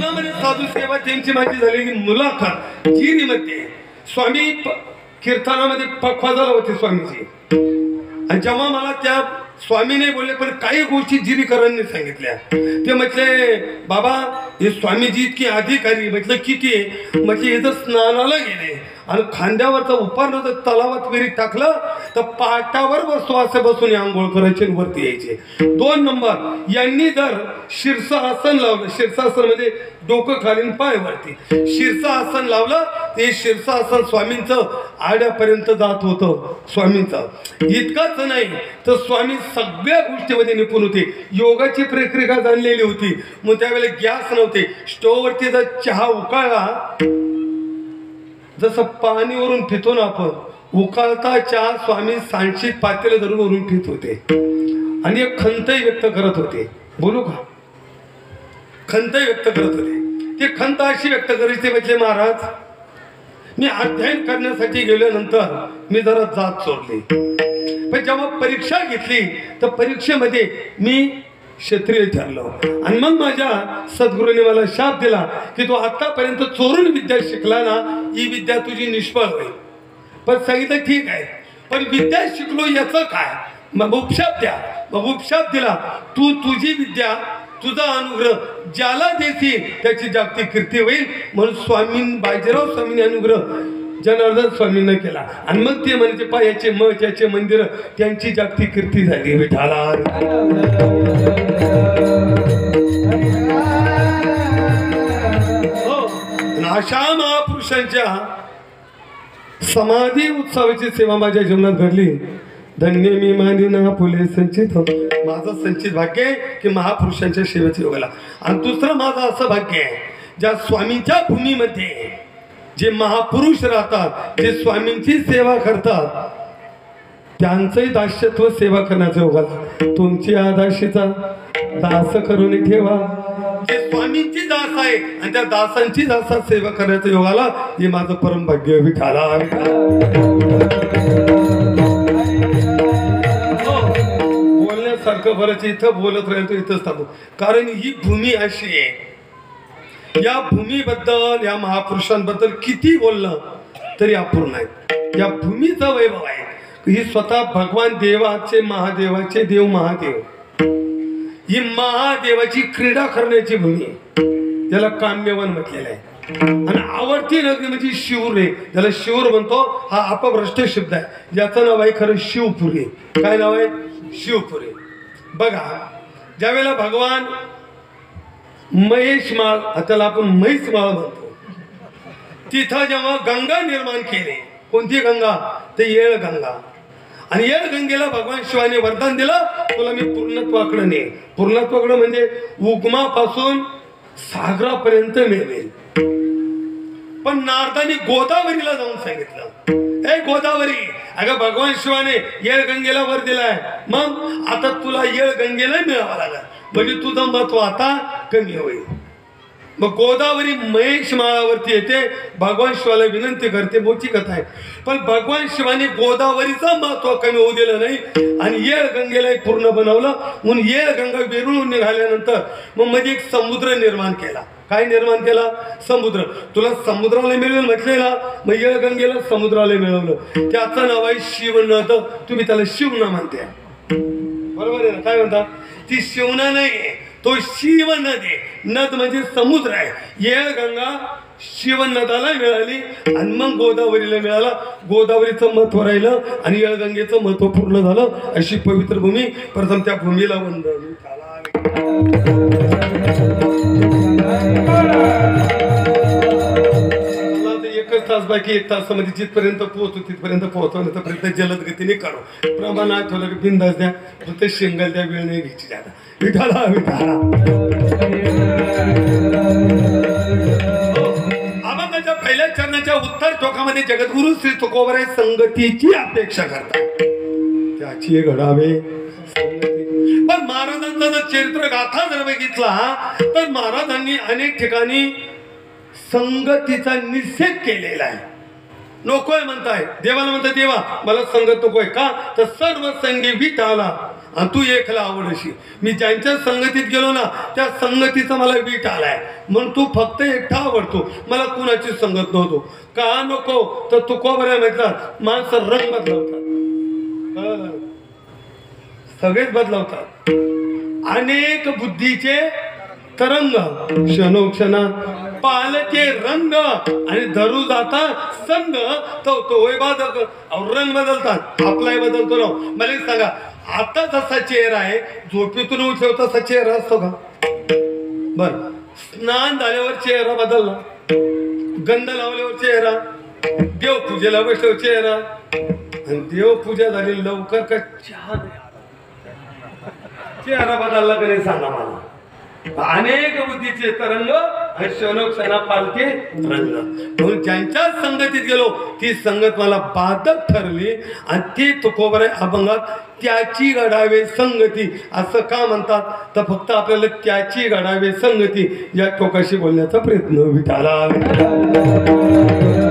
जीवनामध्ये साधू सेवा त्यांची माझी झालेली मुलाखत जिरीमध्ये स्वामी कीर्तनामध्ये पखवाजाला होते स्वामीजी. आणि जेव्हा मला त्या स्वामीने बोलले पण काही गोष्टी जिरीकरांनी सांगितल्या. ते म्हटले बाबा हे स्वामीजी इतके अधिकारी. म्हटलं किती आहे? म्हटले इथं स्नानाला गेले आणि खांद्यावरचा उपार तलावात विहिरीत टाकलं तर पाटावर बसतो असे बसून आंघोळ करायचे वरती यायचे. 2 नंबर यांनी जर शीर्षासन लावलं. शीर्षासन म्हणजे डोकं खालीन पाय वरती. शीर्षासन लावलं ते शीर्षासन स्वामींचं आड्यापर्यंत जात होतं. स्वामींचं इतकंच नाही तर स्वामी सगळ्या गोष्टीमध्ये निपुण होते. योगाची प्रक्रिया जाणलेली होती. मग त्यावेळेला गॅस नव्हते. स्टोववरती जर चहा उकाळला जसं पाणीवरून पितो ना आपण, उकाळता चहा स्वामी सांशीत पातेले धरून वरून पित होते आणि एक खंतही व्यक्त करत होते. बोलू का? खंतही व्यक्त करत होते. ते खंत अशी व्यक्त करायची म्हटले महाराज मी अध्ययन करण्यासाठी गेल्यानंतर मी जरा जात चोरली. पण जेव्हा परीक्षा घेतली तर परीक्षेमध्ये मी क्षत्रिय ठरलो. आणि मग माझ्या सद्गुरूने मला शाप दिला की तू आतापर्यंत चोरून विद्या शिकला ना ही विद्या तुझी निष्फळ होईल. पण सांगितलं ठीक आहे पण विद्या शिकलो याचं काय? मग उपशाप द्या. मग उपशाप दिला तू तुझी विद्या तुझा अनुग्रह ज्याला देशील त्याची जागतिक कीर्ती होईल. म्हणून स्वामी बाजीराव स्वामींनी अनुग्रह जनार्दन स्वामींना केला. आणि मग ते म्हणजे पायाचे मठ याचे मंदिर त्यांची जागतिक कीर्ती झाली. विठाला हो. अशा महापुरुषांच्या समाधी उत्सवाची सेवा माझ्या जीवनात घडली. धन्य मी मानिना फुले संचित. माझं संचित भाग्य आहे की महापुरुषांच्या सेवेच्या योगाला. आणि दुसरं माझं असं भाग्य आहे ज्या स्वामींच्या भूमीमध्ये जे महापुरुष राहतात जे स्वामींची सेवा करतात त्यांचंही दास्यत्व सेवा करण्याचं योगाला. तुमची आदाशीचा दास करून ठेवा. जे स्वामींची दास आहे आणि त्या दासांची दासात सेवा करण्याचं योगाला हे माझं परम भाग्य. विठाला बोलण्यासारखं बरंच इथं बोलत राहतो इथंच थांबू. कारण ही भूमी अशी आहे. या भूमीबद्दल या महापुरुषांबद्दल किती बोललं तरी अपूर्ण आहे. या भूमीचा वैभव आहे. ही स्वतः भगवान देवाचे महादेवाचे देव महादेव ही महादेवाची क्रीडा करण्याची भूमी आहे. त्याला काम्यवन म्हटलेलं आहे. आणि आवडती नगरी म्हणजे शिवरे ज्याला शिवर म्हणतो. हा अपभ्रष्ट शब्द आहे. ज्याचं नाव आहे खरं शिवपुरी. काय नाव आहे? शिवपुरी. बघा ज्यावेळेला भगवान महेश माळ त्याला आपण म्हैस माळ म्हणतो तिथं जेव्हा गंगा निर्माण केली. कोणती गंगा? ते येळ गंगा. आणि येळ गंगेला भगवान शिवाने वरदान दिलं तुला मी पूर्णत्वाकडे ने. पूर्णत्वाकडे म्हणजे उगमापासून सागरापर्यंत मिळवेल. पण नारदानी गोदावरीला जाऊन सांगितलं ए गोदावरी अगं भगवान शिवाने येळ गंगेला वर दिलाय. मग आता तुला येळ गंगेला मिळावा लागला म्हणजे तुझं महत्व आता कमी होईल. मग गोदावरी महेश माळावरती येते. भगवान शिवाला विनंती करते. मोठी कथा आहे. पण भगवान शिवाने गोदावरीचं महत्व कमी होऊ दिलं नाही आणि येळ गंगेला पूर्ण बनवलं. म्हणून येळ गंगा विरळून निघाल्यानंतर मग मध्ये एक समुद्र निर्माण केला. काय निर्माण केला? समुद्र. तुला समुद्राला मिळवेल म्हटले ना मग येळ गंगेला समुद्राला मिळवलं. त्याचं नाव आहे शिवनद. तुम्ही त्याला शिवना म्हणते बरोबर आहे ना? काय म्हणता? ती शिवना नाही तो शिव नद आहे. नद म्हणजे समुद्र आहे. येळ गंगा शिव नदाला मिळाली आणि मग गोदावरीला मिळाला. गोदावरीचं महत्व राहिलं आणि येळ गंगेचं महत्व पूर्ण झालं. अशी पवित्र भूमी. प्रथम त्या भूमीला वंदन. एकच तास बाकी. 1 तासामध्ये जिथपर्यंत पोहोचू तिथपर्यंत पोहोचवण्याचा प्रयत्न जलद गतीने करू. प्रमाणात ठेवलं की बिंदास द्या. फक्त शेंगल द्या. वेळ नाही घ्यायची जादा. विठाला विठाला. अभंगाच्या पहिल्या चरणाच्या उत्तर टोकामध्ये जगद्गुरु श्री तुकोबराय संगतीची अपेक्षा करतात. त्याची घडावे पण महाराजांचा जर चरित्र गाथा जर बघितला तर महाराजांनी अनेक ठिकाणी संगतीचा निषेध केलेला आहे. नकोय म्हणताय. देवाला म्हणतात देवा मला संगत नकोय. का तर सर्व संगी विटाला आणि तू एकला आवडशी. मी ज्यांच्या संगतीत गेलो ना त्या संगतीचा मला वीट आलाय. म्हणून तू फक्त एकटा आवडतो, मला कुणाची संगत नव्हतो. का नको तर तू बऱ्या माहितात माणसं रंग बदलवतात, सगळेच बदलवतात. अनेक बुद्धीचे तरंग क्षणोक्षणा पालचे रंग आणि धरू जाता संग तो रंग बदलतात. आपलाही बदलतो ना. मला एक सांगा, आता जसा चेहरा आहे झोपेतून उठल्यावर तसा चेहरा असतो का? बर, स्नान झाल्यावर चेहरा बदलला, गंध लावल्यावर चेहरा, देवपूजेला बसल्यावर चेहरा, आणि देवपूजा झाली लवकर का चहा चेहरा बदलला का नाही सांगा मला. अनेक बुद्धीचे तरंग आणि क्षणोक्षणा पालते रंग. म्हणून ज्यांच्या संगतीत गेलो ती संगत मला बाधक ठरली आणि ती तुकोबरे अभंगात त्याची घडावे संगती असं का म्हणतात तर फक्त आपल्याला त्याची घडावे संगती या टोकाशी बोलण्याचा प्रयत्न विठाला.